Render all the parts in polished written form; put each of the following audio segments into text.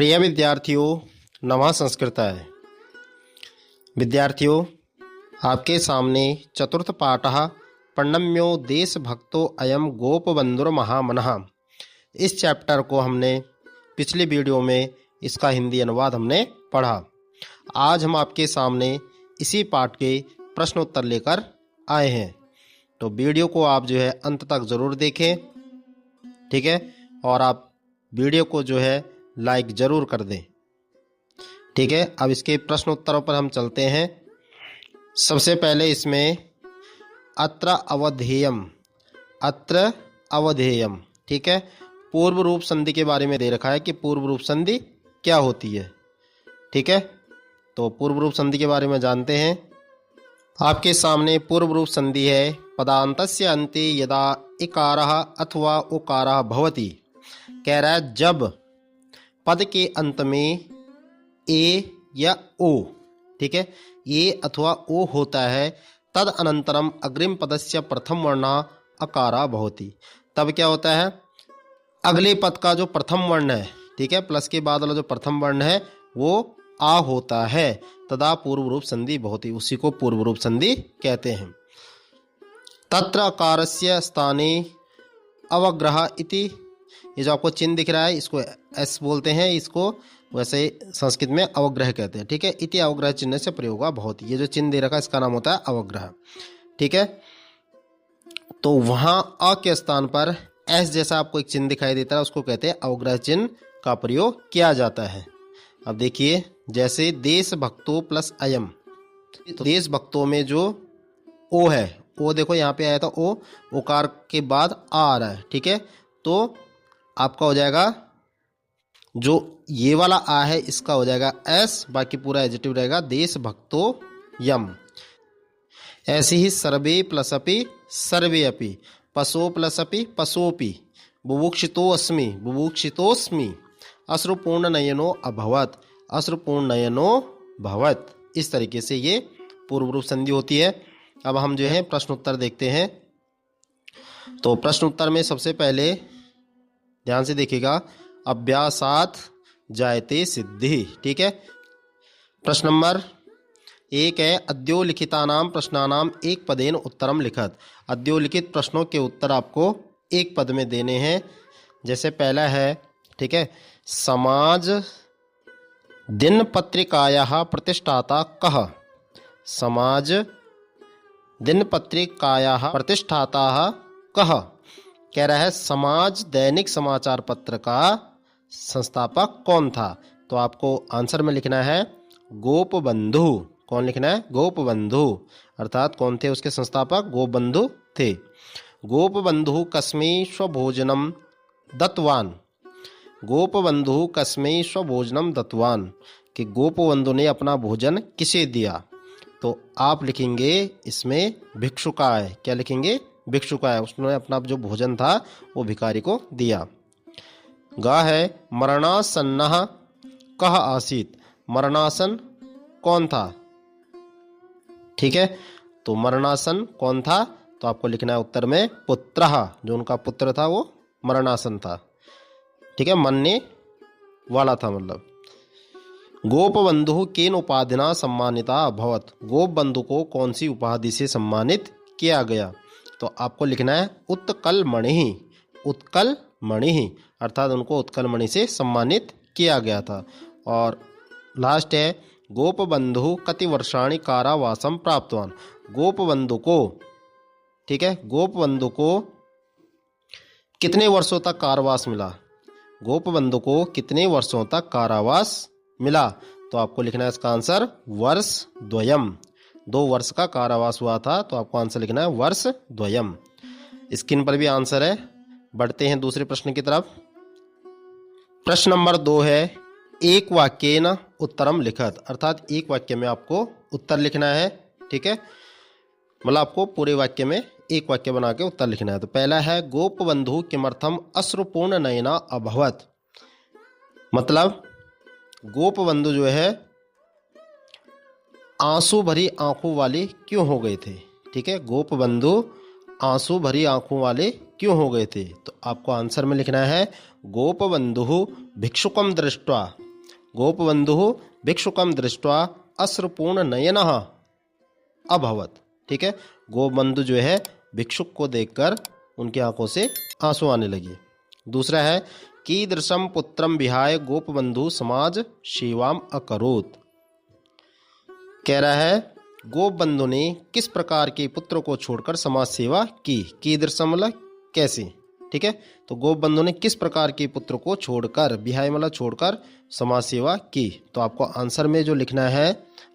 प्रिय विद्यार्थियों, नमः संस्कृताय। विद्यार्थियों, आपके सामने चतुर्थ पाठः प्रणम्यो देशभक्तो अयम गोपबंधुर्महामनः। इस चैप्टर को हमने पिछले वीडियो में इसका हिंदी अनुवाद हमने पढ़ा। आज हम आपके सामने इसी पाठ के प्रश्न उत्तर लेकर आए हैं, तो वीडियो को आप अंत तक ज़रूर देखें, ठीक है। और आप वीडियो को लाइक ज़रूर कर दें, ठीक है। अब इसके प्रश्न उत्तरों पर हम चलते हैं। सबसे पहले इसमें अत्र अवधेयम, ठीक है, पूर्व रूप संधि के बारे में दे रखा है कि पूर्व रूप संधि क्या होती है, ठीक है। तो पूर्व रूप संधि के बारे में जानते हैं। आपके सामने पूर्व रूप संधि है पदान्तस्य अन्ते यदा इकारः अथवा उकारः भवति। कह रहा है जब पद के अंत में ए या ओ, ठीक है, ए अथवा ओ होता है, तद अनंतरम अग्रिम पदस्य प्रथम वर्णः अकारः भवति। तब क्या होता है, अगले पद का जो प्रथम वर्ण है, ठीक है, प्लस के बाद वाला जो प्रथम वर्ण है वो आ होता है, तदा पूर्व रूप संधि भवति। उसी को पूर्व रूप संधि कहते हैं। तत्र अकारस्य स्थाने अवग्रह इति, ये जो आपको चिन्ह दिख रहा है इसको एस बोलते हैं, इसको वैसे संस्कृत में अवग्रह कहते हैं, ठीक है। इति अवग्रह चिन्ह से प्रयोग बहुत, ये जो चिन्ह दे रखा है इसका नाम होता है अवग्रह, ठीक है। तो वहां अ के स्थान पर एस जैसा आपको एक चिन्ह दिखाई देता है, उसको कहते हैं अवग्रह चिन्ह का प्रयोग किया जाता है। अब देखिए, जैसे देशभक्तों प्लस अयम, तो देशभक्तों में जो ओ है, ओ देखो यहाँ पे आया था ओ, ओकार के बाद आ रहा है, ठीक है। तो आपका हो जाएगा जो ये वाला आ है इसका हो जाएगा एस, बाकी पूरा एडजेक्टिव रहेगा देशभक्तो यम। ऐसे ही सर्वे प्लस अपि सर्वे अपि, पशो प्लस अपि पशोपि, बुभुक्षितोऽस्मि बुभुक्षितोऽस्मि, अश्रुपूर्ण नयनो अभवत् अश्रुपूर्ण नयनो भवत्। इस तरीके से ये पूर्व रूप संधि होती है। अब हम प्रश्न उत्तर देखते हैं। तो प्रश्न उत्तर में सबसे पहले ध्यान से देखिएगा, अभ्यासात् जायते सिद्धि, ठीक है। प्रश्न नंबर 1 है अद्योलिखितानां प्रश्नानां एक पदेन उत्तरम लिखत। अद्योलिखित प्रश्नों के उत्तर आपको एक पद में देने हैं। जैसे पहला है, ठीक है, समाज दिनपत्रिकायाः प्रतिष्ठाता कः। समाज दिनपत्रिकायाः प्रतिष्ठाता कः, कह रहा है समाज दैनिक समाचार पत्र का संस्थापक कौन था। तो आपको आंसर में लिखना है गोपबंधु। कौन लिखना है, गोपबंधु, अर्थात कौन थे उसके संस्थापक, गोपबंधु थे। गोपबंधु कस्मै स्वभोजनम दत्तवान। गोपबंधु कस्मै स्वभोजनम दत्तवान, कि गोपबंधु ने अपना भोजन किसे दिया। तो आप लिखेंगे इसमें भिक्षुकाय। क्या लिखेंगे, भिक्षुकाय, उसने अपना जो भोजन था वो भिखारी को दिया। गा है मरणासन्नः कः आसीत्। मरणासन कौन था, ठीक है। तो मरणासन कौन था, तो आपको लिखना है उत्तर में पुत्रः, जो उनका पुत्र था वो मरणासन था, ठीक है, मरने वाला था मतलब। गोपबंधु केन उपाधिना सम्मानिता अभवत्। गोपबंधु को कौन सी उपाधि से सम्मानित किया गया। तो आपको लिखना है उत्कल मणि। उत्कल मणि, अर्थात उनको उत्कल मणि से सम्मानित किया गया था। और लास्ट है गोपबंधु कति वर्षाणि कारावासम प्राप्तवान। गोपबंधु को, ठीक है, गोपबंधु को कितने वर्षों तक कारावास मिला। गोपबंधु को कितने वर्षों तक कारावास मिला। तो आपको लिखना है इसका आंसर वर्ष द्वयम। 2 वर्ष का कारावास हुआ था, तो आपको आंसर लिखना है वर्ष द्वयम। स्क्रीन पर भी आंसर है। बढ़ते हैं दूसरे प्रश्न की तरफ। प्रश्न नंबर 2 है एक वाक्येन उत्तरम लिखत, अर्थात एक वाक्य में आपको उत्तर लिखना है, ठीक है। मतलब आपको पूरे वाक्य में एक वाक्य बना के उत्तर लिखना है। तो पहला है गोपबंधु किमर्थम अश्रुपूर्ण नयना अभवत्। मतलब गोपबंधु जो है आंसू भरी आंखों वाले क्यों हो गए थे, ठीक है। गोपबंधु आंसू भरी आंखों वाले क्यों हो गए थे। तो आपको आंसर में लिखना है गोपबंधु भिक्षुकम दृष्ट्वा गोपबन्धुः भिक्षुकं दृष्ट्वा अश्रुपूर्ण नयनः अभवत्। ठीक है, गोपबंधु जो है भिक्षुक को देखकर उनकी आंखों से आंसू आने लगे। दूसरा है कीदृशं पुत्रं विहाय गोपबंधु समाज सेवाम अकरोत्। कह रहा है गोपबंधु ने किस प्रकार के पुत्र को छोड़कर समाज सेवा की। कीदृशम मतलब कैसे। ठीक है, तो गोपबंधु ने किस प्रकार के पुत्र को छोड़कर, विहाय मतलब छोड़कर, समाज सेवा की। तो आपको आंसर में जो लिखना है,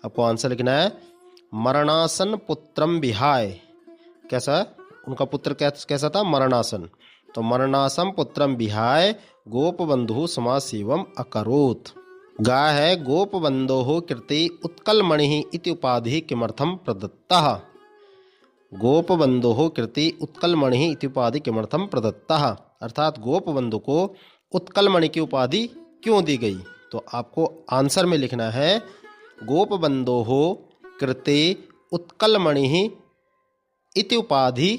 आपको आंसर लिखना है मरणासन पुत्रम विहाय। कैसा, उनका पुत्र कैसा था, मरणासन। तो मरणासम पुत्रम विहाय गोपबंधु समाज सेवम अकरोत्। गा है गोपबंधोः कृते उत्कलमणिः इति उपाधिः किमर्थं प्रदत्तः। गोपबंधोः कृते उत्कलमणिः इति उपाधि किमर्थं प्रदत्तः, अर्थात गोपबंधु को उत्कलमणि की उपाधि क्यों दी गई। तो आपको आंसर में लिखना है गोपबंधोः कृते उत्कलमणिः इति उपाधि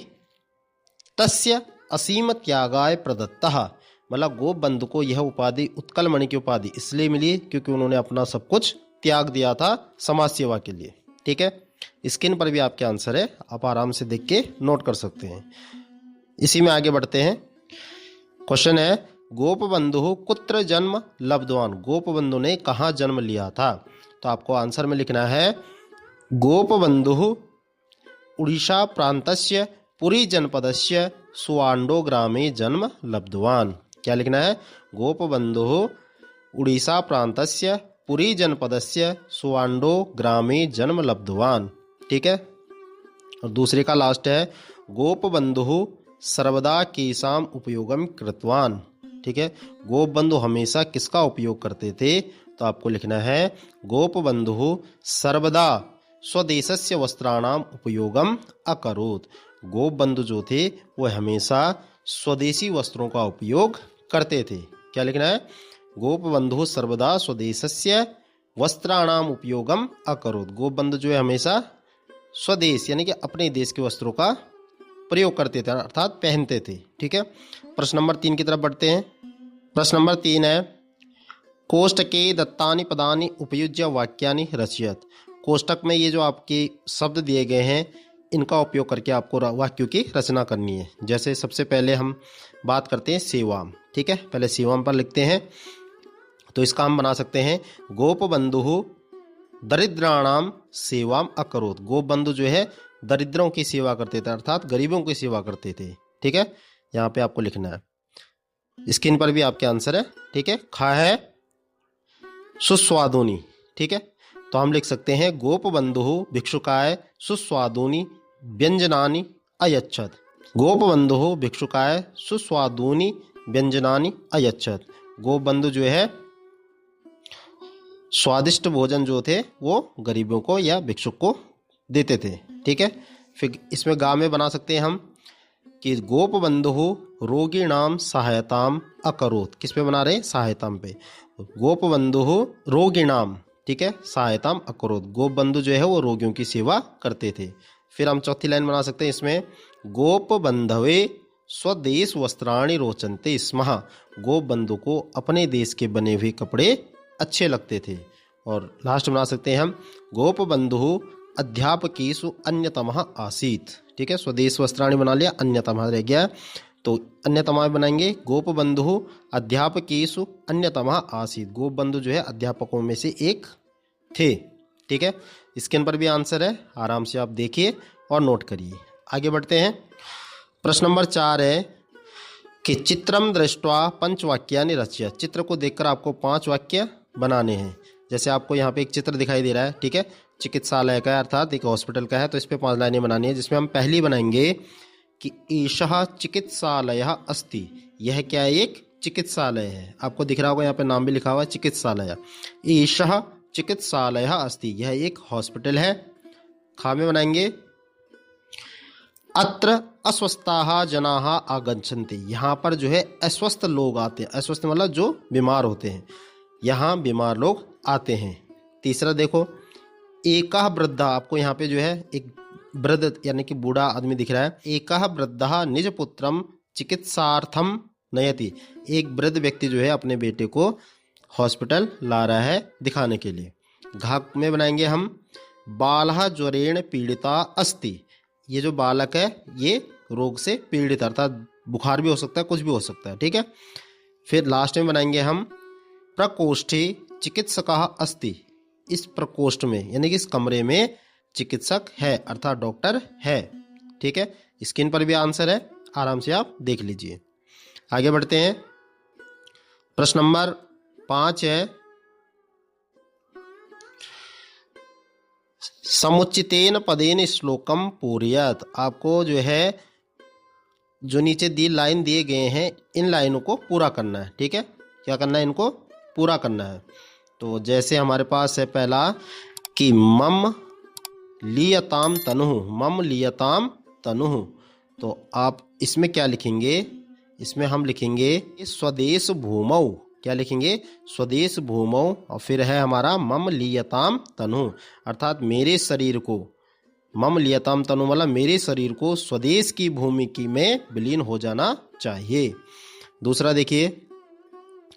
तस्य असीम त्यागाय प्रदत्तः। मतलब गोपबंधु को यह उपाधि, उत्कलमणि की उपाधि, इसलिए मिली क्योंकि उन्होंने अपना सब कुछ त्याग दिया था समाज सेवा के लिए। ठीक है, स्क्रीन पर भी आपके आंसर है, आप आराम से देख के नोट कर सकते हैं। इसी में आगे बढ़ते हैं। क्वेश्चन है गोपबंधु कुत्र जन्म लब्धवान। गोपबंधु ने कहाँ जन्म लिया था। तो आपको आंसर में लिखना है गोपबंधु उड़ीसा प्रांतस्य पुरी जनपदस्य सुवांडो ग्रामे जन्म लब्धवान। क्या लिखना है, गोपबंधु उड़ीसा प्रांतस्य पुरी जनपदस्य सुवांडो ग्रामे जन्म लब्धवान। ठीक है, और दूसरे का लास्ट है गोपबंधु सर्वदा केसाम उपयोगम कृतवान। ठीक है, गोपबंधु हमेशा किसका उपयोग करते थे। तो आपको लिखना है गोपबंधु सर्वदा स्वदेशस्य वस्त्राणाम उपयोगम अकरोत्। गोपबंधु जो थे वह हमेशा स्वदेशी वस्त्रों का उपयोग करते थे। क्या लिखना है, गोपबंधु सर्वदा स्वदेशस्य वस्त्राणाम उपयोगम अकरोत्। गोपबंधु जो है हमेशा स्वदेश यानी कि अपने देश के वस्त्रों का प्रयोग करते थे, अर्थात पहनते थे। ठीक है, प्रश्न नंबर 3 की तरफ बढ़ते हैं। प्रश्न नंबर 3 है कोष्टके दत्तानि पदानि उपयुज्य वाक्यानि रचयत। कोष्टक में ये जो आपके शब्द दिए गए हैं इनका उपयोग करके आपको वाक्यों की रचना करनी है। जैसे सबसे पहले हम बात करते हैं सेवाम। ठीक है, पहले सेवाम पर लिखते हैं। तो इसका हम बना सकते हैं गोपबंधु दरिद्राणाम सेवाम अकरोत्। गोपबंधु जो है दरिद्रों की सेवा करते थे, अर्थात गरीबों की सेवा करते थे। ठीक है, यहाँ पे आपको लिखना है। स्क्रीन पर भी आपके आंसर है। ठीक है, खा है सुस्वादुनि। ठीक है, तो हम लिख सकते हैं गोपबंधु भिक्षुकाय सुस्वादुनि व्यंजनानि अयच्छत। गोपबंधु भिक्षुकाय सुस्वादुनि व्यंजनानि अयच्छत। गोपबंधु जो है स्वादिष्ट भोजन जो थे वो गरीबों को या भिक्षुक को देते थे। ठीक है, फिर इसमें गा में बना सकते हैं हम कि गोपबंधु रोगिणाम सहायताम अकरोत्। किस पे बना रहे, सहायताम पे। गोपबंधु रोगिणाम, ठीक है, सहायताम अकरोत्। गोपबंधु जो है वो रोगियों की सेवा करते थे। फिर हम चौथी लाइन बना सकते हैं इसमें गोपबंधवे स्वदेश वस्त्राणि रोचन्ते स्मः। गोपबंधु को अपने देश के बने हुए कपड़े अच्छे लगते थे। और लास्ट बना सकते हैं हम गोपबंधु अध्यापकेषु अन्यतमः आसीत्। ठीक है, स्वदेश वस्त्राणि बना लिया, अन्यतमः रह गया, तो अन्यतमः बनाएंगे गोपबंधु अध्यापकेषु अन्यतमः आसीत्। गोपबंधु जो है अध्यापकों में से एक थे। ठीक है, स्क्रीन पर भी आंसर है, आराम से आप देखिए और नोट करिए। आगे बढ़ते हैं। प्रश्न नंबर 4 है कि चित्रम दृष्ट्वा पंचवाक्यानि रचयत। चित्र को देखकर आपको 5 वाक्य बनाने हैं। जैसे आपको यहाँ पे एक चित्र दिखाई दे रहा है, ठीक है, चिकित्सालय का है, अर्थात एक हॉस्पिटल का है। तो इस पे 5 लाइनें बनानी है, जिसमें हम पहली बनाएंगे कि एषः चिकित्सालयः अस्ति। यह क्या है, एक चिकित्सालय है। आपको दिख रहा होगा यहाँ पे नाम भी लिखा हुआ है चिकित्सालय। एषः चिकित्सालयः अस्ति, यह एक हॉस्पिटल है। खा में बनाएंगे अत्र अस्वस्थाः जनाः आगच्छन्ति। यहाँ पर जो है अस्वस्थ लोग आते हैं। अस्वस्थ मतलब जो बीमार होते हैं, यहाँ बीमार लोग आते हैं। तीसरा देखो एकः वृद्धा, आपको यहाँ पे जो है एक वृद्ध यानी कि बूढ़ा आदमी दिख रहा है। एकः वृद्धः निज पुत्रम चिकित्सार्थम नयति। एक वृद्ध व्यक्ति जो है अपने बेटे को हॉस्पिटल ला रहा है दिखाने के लिए। घा में बनाएंगे हम बालः ज्वरेण पीड़िता अस्ति। ये जो बालक है ये रोग से पीड़ित, अर्थात बुखार भी हो सकता है, कुछ भी हो सकता है, ठीक है। फिर लास्ट में बनाएंगे हम प्रकोष्ठे चिकित्सकः अस्ति। इस प्रकोष्ठ में यानी कि इस कमरे में चिकित्सक है, अर्थात डॉक्टर है, ठीक है। स्क्रीन पर भी आंसर है, आराम से आप देख लीजिए। आगे बढ़ते हैं। प्रश्न नंबर 5 है समुचितेन पदेन श्लोकम पूरयत। आपको जो है जो नीचे दी लाइन दिए गए हैं इन लाइनों को पूरा करना है, ठीक है। क्या करना है, इनको पूरा करना है। तो जैसे हमारे पास है पहला कि मम लियताम तनुः, मम लियताम तनुः। तो आप इसमें क्या लिखेंगे, इसमें हम लिखेंगे स्वदेश भूमौ। क्या लिखेंगे, स्वदेश भूमौ। और फिर है हमारा मम लियताम तनु, अर्थात मेरे शरीर को, मम लियताम तनु मतलब मेरे शरीर को स्वदेश की भूमि की में विलीन हो जाना चाहिए। दूसरा देखिए,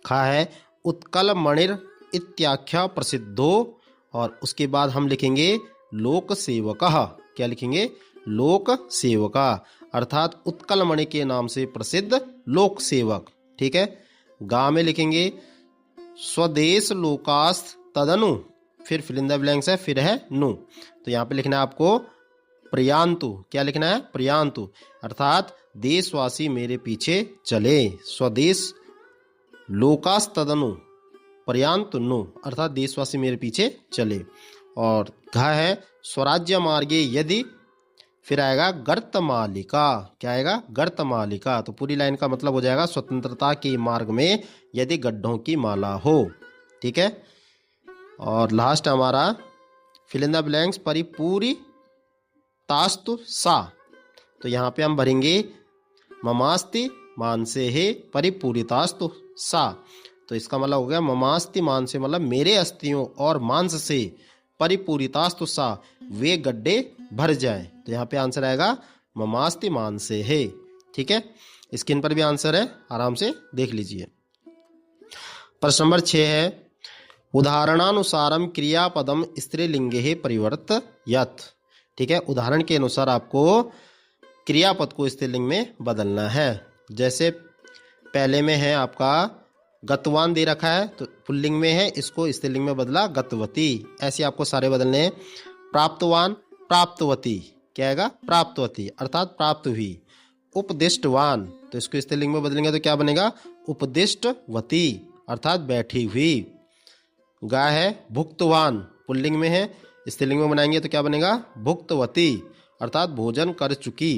खा है उत्कल मणिर इत्याख्या प्रसिद्धो। और उसके बाद हम लिखेंगे लोक सेवकः। क्या लिखेंगे, लोक सेवका, अर्थात उत्कल मणि के नाम से प्रसिद्ध लोक सेवक, ठीक है। गा में लिखेंगे स्वदेश लोकास्त तदनु। फिर फिल इन द ब्लैंक्स है, फिर है नु। तो यहाँ पे लिखना है आपको प्रियांतु। क्या लिखना है, प्रियांतु, अर्थात देशवासी मेरे पीछे चले। स्वदेश लोकास्त तदनु प्रियांतु नु, अर्थात देशवासी मेरे पीछे चले। और घा है स्वराज्य मार्गे यदि, फिर आएगा गर्त मालिका। क्या आएगा, गर्त मालिका। तो पूरी लाइन का मतलब हो जाएगा स्वतंत्रता के मार्ग में यदि गड्ढों की माला हो, ठीक है। और लास्ट हमारा फिल इन द ब्लैंक्स परिपूरी तास्तु सा। तो यहाँ पे हम भरेंगे ममास्ति मानसे है परिपूरितास्तु सा। तो इसका मतलब हो गया ममास्ति मानसे मतलब मेरे अस्थियों और मांस से परिपूरितास्तु सा वे गड्ढे भर जाए। तो यहाँ पे आंसर आएगा ममास्ति मानसे है, ठीक है। स्क्रीन पर भी आंसर है, आराम से देख लीजिए। प्रश्न नंबर 6 है उदाहरणानुसारम क्रियापदम स्त्रीलिंगे परिवर्तयत। ठीक है, उदाहरण के अनुसार आपको क्रियापद को स्त्रीलिंग में बदलना है। जैसे पहले में है आपका गतवान दे रखा है तो पुल्लिंग में है, इसको स्त्रीलिंग में बदला गतवती। ऐसे आपको सारे बदलने हैं। प्राप्तवान प्राप्तवती, क्या आएगा, प्राप्तवती अर्थात प्राप्त हुई। उपदिष्टवान तो इसको स्त्रीलिंग में बदलेंगे तो क्या बनेगा, उपदिष्टवती अर्थात बैठी हुई। गाय है भुक्तवान, पुल्लिंग में है, स्त्रीलिंग में बनाएंगे तो क्या बनेगा, भुक्तवती अर्थात भोजन कर चुकी।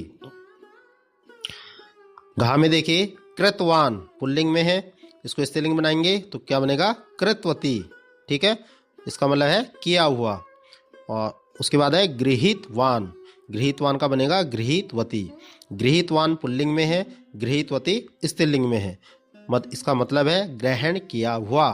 घा में देखिए कृतवान, पुल्लिंग में है, इसको स्त्रीलिंग बनाएंगे तो क्या बनेगा, कृतवती। ठीक है, इसका मतलब है किया हुआ। और उसके बाद है गृहीतवान, गृहीतवान का बनेगा गृहीतवती। गृहीतवान पुल्लिंग में है, गृहीतवती स्त्रीलिंग में है, इसका मतलब है ग्रहण किया हुआ।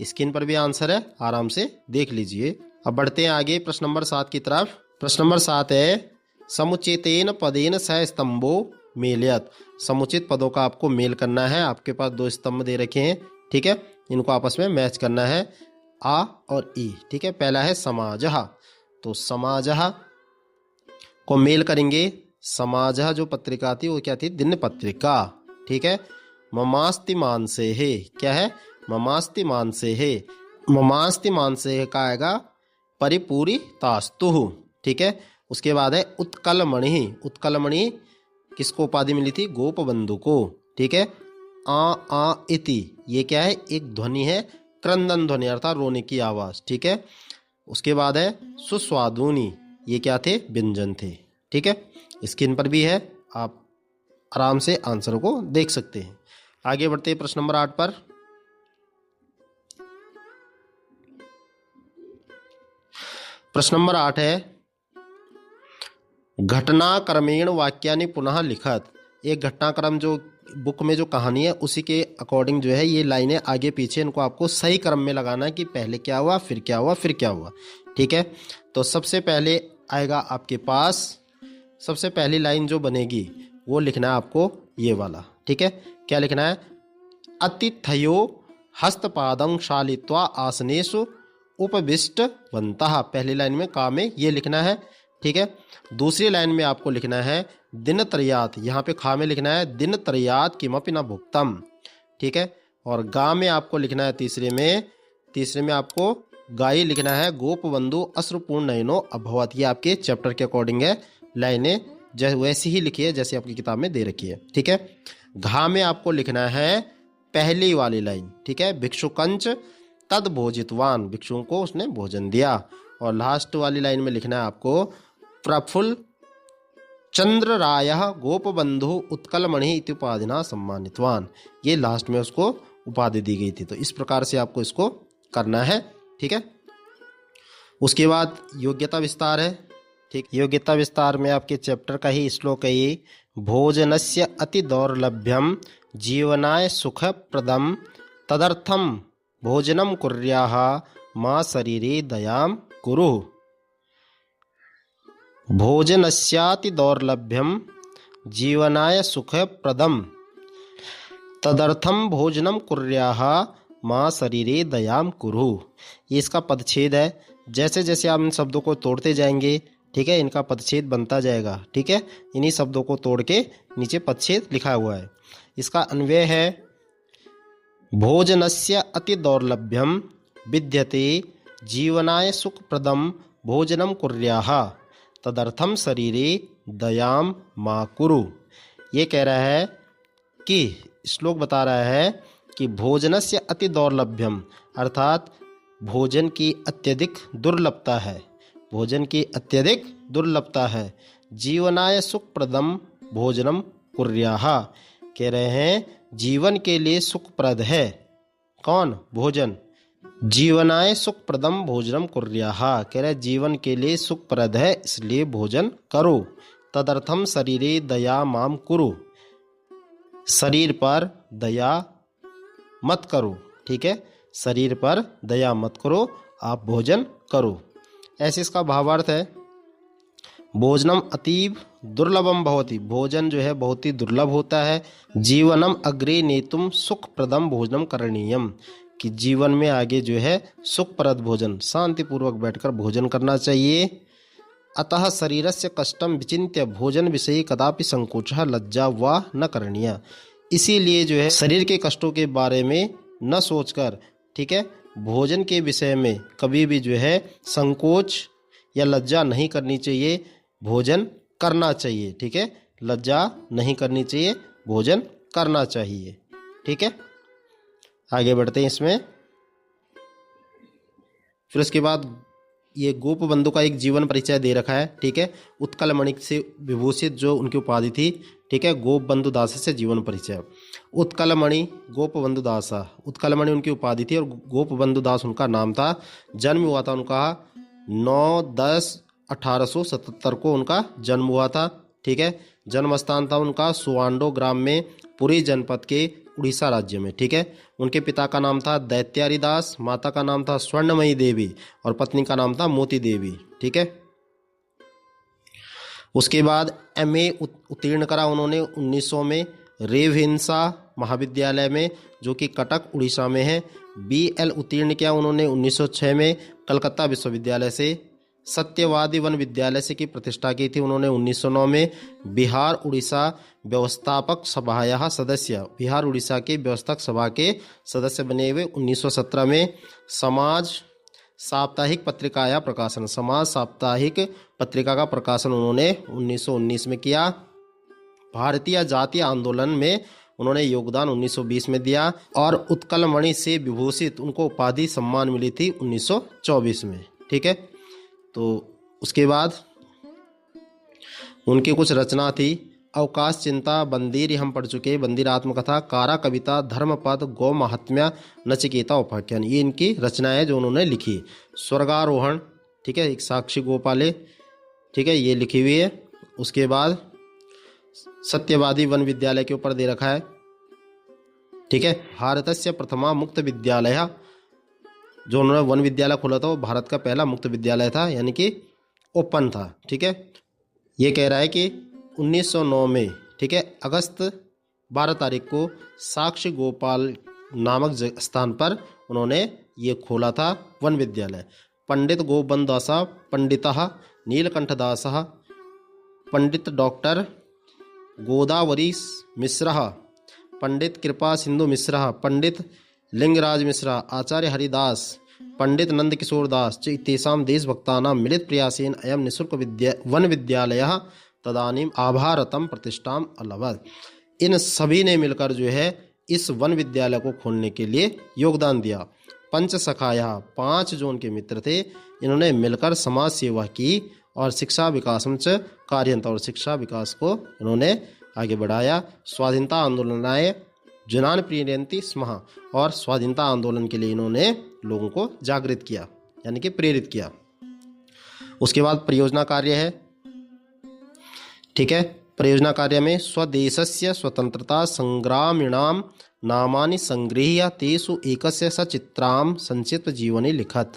स्क्रीन पर भी आंसर है, आराम से देख लीजिए। अब बढ़ते हैं आगे प्रश्न नंबर 7 की तरफ। प्रश्न नंबर 7 है समुचितेन पदेन सह स्तंभो मेलयत। समुचित पदों का आपको मेल करना है। आपके पास 2 स्तंभ दे रखे हैं, ठीक है, इनको आपस में मैच करना है, आ और ई। ठीक है, पहला है समाजः, तो समाजः को मेल करेंगे। समाजः जो पत्रिका थी वो क्या थी, दिन पत्रिका। ठीक है, ममास्ति मानसे है, क्या है, ममास्ति मानसे है। ममास्ति मानसे है का आएगा परिपूरी तास्तु। ठीक है, उसके बाद है उत्कलमणि। उत्कलमणि किसको उपाधि मिली थी, गोपबंधु को। ठीक है, आ इति ये क्या है, एक ध्वनि है, क्रंदन ध्वनि अर्थात रोने की आवाज। ठीक है, उसके बाद है सुस्वादुनी, ये क्या थे, व्यंजन थे। ठीक है, स्क्रीन पर भी है, आप आराम से आंसर को देख सकते हैं। आगे बढ़ते हैं प्रश्न नंबर 8 पर। प्रश्न नंबर 8 है घटनाक्रमेण वाक्यानि पुनः लिखत। एक घटनाक्रम जो बुक में जो कहानी है उसी के अकॉर्डिंग जो है ये लाइनें आगे पीछे इनको आपको सही क्रम में लगाना है कि पहले क्या हुआ, फिर क्या हुआ, फिर क्या हुआ। ठीक है, तो सबसे पहले आएगा आपके पास, सबसे पहली लाइन जो बनेगी वो लिखना है आपको ये वाला। ठीक है, क्या लिखना है, अतिथयो हस्तपादं क्षालित्वा आसनेषु उपविष्टवन्तः। पहली लाइन में का में ये लिखना है, ठीक है। दूसरी लाइन में आपको लिखना है दिनत्रयात्, यहाँ पे खा में लिखना है दिनत्रयात् किमपि न भुक्तम, ठीक है। और गा में आपको लिखना है तीसरे में आपको गाई लिखना है गोपबंधु अश्रुपूर्ण नयनो अभवत्। ये आपके चैप्टर के अकॉर्डिंग है, लाइनें वैसी ही लिखी है जैसे आपकी किताब में दे रखी है, ठीक है। घा में आपको लिखना है पहली वाली लाइन, ठीक है, भिक्षुकंच तद भोजितवान, भिक्षुओं को उसने भोजन दिया। और लास्ट वाली लाइन में लिखना है आपको प्रफुल्ल चंद्र रायः गोपबंधु उत्कलमणि इति उपाधिना सम्मानितवान। ये लास्ट में उसको उपाधि दी गई थी। तो इस प्रकार से आपको इसको करना है, ठीक है। उसके बाद योग्यता विस्तार है, ठीक। योग्यता विस्तार में आपके चैप्टर का ही श्लोक है ये, भोजनस्य अति दौर्लभ्यम जीवनाय सुखप्रदम तदर्थम भोजनम कुर्याः मा शरीरे दयाम कुरु। भोजनस्याति दौर्लभ्यम जीवनाय सुखप्रदम तदर्थम भोजनम कुर्याः माँ शरीरे दयाम कुरु। ये इसका पदच्छेद है। जैसे जैसे आप इन शब्दों को तोड़ते जाएंगे, ठीक है, इनका पदच्छेद बनता जाएगा, ठीक है। इन्हीं शब्दों को तोड़ के नीचे पदच्छेद लिखा हुआ है। इसका अन्वय है भोजनस्य अति दौर्लभ्यम विद्यते जीवनाय सुखप्रदम भोजनम कुर्याः तदर्थम शरीरे दयाम मा कुरु। ये कह रहा है कि श्लोक बता रहा है कि भोजनस्य अति दौर्लभ्यम, अर्थात भोजन की अत्यधिक दुर्लभता है, भोजन की अत्यधिक दुर्लभता है। जीवनाय सुखप्रदम भोजनम कुर्याः, कह रहे हैं जीवन के लिए सुखप्रद है कौन? भोजन। जीवनाय सुखप्रदम भोजनम कुर्याः, कह रहे जीवन के लिए सुखप्रद है इसलिए भोजन करो। तदर्थम शरीरे दया माम कुरु, शरीर पर दया मत करो, ठीक है, शरीर पर दया मत करो, आप भोजन करो। ऐसे इसका भावार्थ है भोजनम अतीव दुर्लभम भवति, भोजन जो है बहुत ही दुर्लभ होता है। जीवनम अग्रे नेतुम सुखप्रदम भोजनम करणीयम, कि जीवन में आगे जो है सुखप्रद भोजन, शांतिपूर्वक बैठकर भोजन करना चाहिए। अतः शरीरस्य कष्टम विचिन्त्य भोजन विषये कदापि संकोचः लज्जा वा न करणीय, इसीलिए जो है शरीर के कष्टों के बारे में न सोचकर, ठीक है, भोजन के विषय में कभी भी जो है संकोच या लज्जा नहीं करनी चाहिए, भोजन करना चाहिए, ठीक है, लज्जा नहीं करनी चाहिए, भोजन करना चाहिए, ठीक है। आगे बढ़ते हैं इसमें। फिर उसके बाद ये गोपबंधु का एक जीवन परिचय दे रखा है, ठीक है, उत्कलमणि से विभूषित जो उनकी उपाधि थी, ठीक है, गोपबंधु दास से जीवन परिचय। उत्कलमणि गोपबंधु दास, उत्कलमणि उनकी उपाधि थी और गोपबंधु दास उनका नाम था। जन्म हुआ था उनका 9-10-1877 को उनका जन्म हुआ था, ठीक है। जन्म स्थान था उनका सुवांडो ग्राम में, पुरी जनपद के उड़ीसा राज्य में, ठीक है। उनके पिता का नाम था दैत्यारी दास, माता का नाम था स्वर्णमयी देवी और पत्नी का नाम था मोती देवी, ठीक है। उसके बाद MA उत्तीर्ण करा उन्होंने 1900 में रेवहिंसा महाविद्यालय में जो कि कटक उड़ीसा में है। BL उत्तीर्ण किया उन्होंने 1906 में कलकत्ता विश्वविद्यालय से। सत्यवादी वन विद्यालय से की प्रतिष्ठा की थी उन्होंने 1909 में। बिहार उड़ीसा व्यवस्थापक सभाया सदस्य, बिहार उड़ीसा के व्यवस्थापक सभा के सदस्य बने हुए 1917 में। समाज साप्ताहिक पत्रिकाया प्रकाशन, समाज साप्ताहिक पत्रिका का प्रकाशन उन्होंने 1919 में किया। भारतीय जातीय आंदोलन में उन्होंने योगदान 1920 में दिया और उत्कलमणि से विभूषित उनको उपाधि सम्मान मिली थी 1924 में, ठीक है। तो उसके बाद उनकी कुछ रचना थी, अवकाश चिंता, बंदिर हम पढ़ चुके, बंदिर आत्मकथा, कारा कविता, धर्मपद, गौ महात्म्य, नचिकेता उपाख्यान, ये इनकी रचनाएं जो उन्होंने लिखी। स्वर्गारोहण, ठीक है, एक साक्षी गोपाले, ठीक है, ये लिखी हुई है। उसके बाद सत्यवादी वन विद्यालय के ऊपर दे रखा है, ठीक है। भारतस्य प्रथमा मुक्त विद्यालय, जो उन्होंने वन विद्यालय खोला था वो भारत का पहला मुक्त विद्यालय था, यानी कि ओपन था, ठीक है। ये कह रहा है कि 1909 में, ठीक है, अगस्त 12 तारीख को साक्षी गोपाल नामक स्थान पर उन्होंने ये खोला था वन विद्यालय। पंडित गोपबंधुदासः पंडितः नीलकंठदासः, पंडित डॉक्टर गोदावरी मिश्रः, पंडित कृपा सिंधु मिश्रः, पंडित लिंगराज मिश्रा, आचार्य हरिदास, पंडित नंदकिशोर दास च इत्येषां देशभक्तानां मिलित प्रयासेन अयं निःशुल्क वन विद्यालयः तदानीम् आभारतं प्रतिष्ठाम् अलभत। इन सभी ने मिलकर जो है इस वन विद्यालय को खोलने के लिए योगदान दिया। पंच सखाया, 5 जो उनके मित्र थे, इन्होंने मिलकर समाज सेवा की और शिक्षा विकासम च कार्यंत, और शिक्षा विकास को इन्होंने आगे बढ़ाया। स्वाधीनता आंदोलनाय जनान प्रेरयन्ति स्म, और स्वाधीनता आंदोलन के लिए इन्होंने लोगों को जागृत किया यानी कि प्रेरित किया। उसके बाद परियोजना कार्य है, ठीक है। परियोजना कार्य में स्वदेशस्य स्वतंत्रता संग्रामिणां नामानि संगृह्य तेषु एकस्य सचित्रां संक्षिप्त जीवनी लिखत।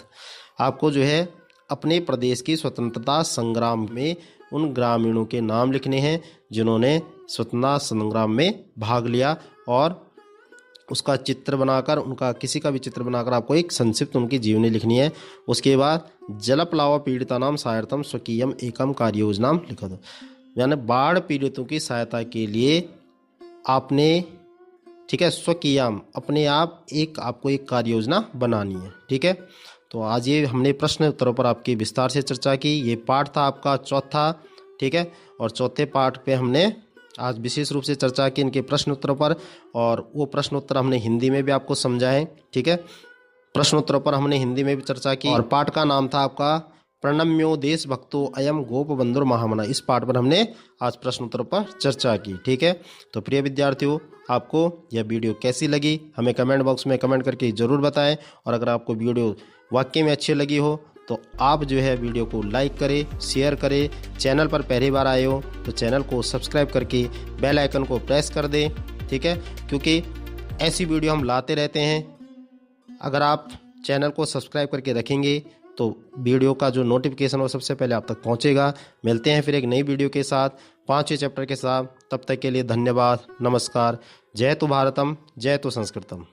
आपको जो है अपने प्रदेश की स्वतंत्रता संग्राम में उन ग्रामीणों के नाम लिखने हैं जिन्होंने स्वतंत्रता संग्राम में भाग लिया, और उसका चित्र बनाकर, उनका किसी का भी चित्र बनाकर आपको एक संक्षिप्त उनकी जीवनी लिखनी है। उसके बाद जलप्लाव पीड़ितानां सहायतार्थं स्वकीयम एकम कार्य योजनाम लिखत, यानी बाढ़ पीड़ितों की सहायता के लिए आपने, ठीक है, स्वकीयम अपने आप आपको एक कार्य योजना बनानी है, ठीक है। तो आज ये हमने प्रश्न उत्तरों पर आपकी विस्तार से चर्चा की। ये पाठ था आपका चौथा, ठीक है, और चौथे पाठ पे हमने आज विशेष रूप से चर्चा की इनके प्रश्न उत्तरों पर, और वो प्रश्न उत्तर हमने हिंदी में भी आपको समझाए, ठीक है। प्रश्न उत्तरों पर हमने हिंदी में भी चर्चा की, और पाठ का नाम था आपका प्रणम्यो देशभक्तो अयम गोपबंधुर महामना। इस पाठ पर हमने आज प्रश्न उत्तरों पर चर्चा की, ठीक है। तो प्रिय विद्यार्थियों, आपको यह वीडियो कैसी लगी हमें कमेंट बॉक्स में कमेंट करके ज़रूर बताएं, और अगर आपको वीडियो वाकई में अच्छी लगी हो तो आप जो है वीडियो को लाइक करें, शेयर करें। चैनल पर पहली बार आए हो तो चैनल को सब्सक्राइब करके बेल आइकन को प्रेस कर दें, ठीक है, क्योंकि ऐसी वीडियो हम लाते रहते हैं। अगर आप चैनल को सब्सक्राइब करके रखेंगे तो वीडियो का जो नोटिफिकेशन वो सबसे पहले आप तक पहुंचेगा। मिलते हैं फिर एक नई वीडियो के साथ, 5वें चैप्टर के साथ। तब तक के लिए धन्यवाद, नमस्कार। जय तो भारतम, जय तो संस्कृतम।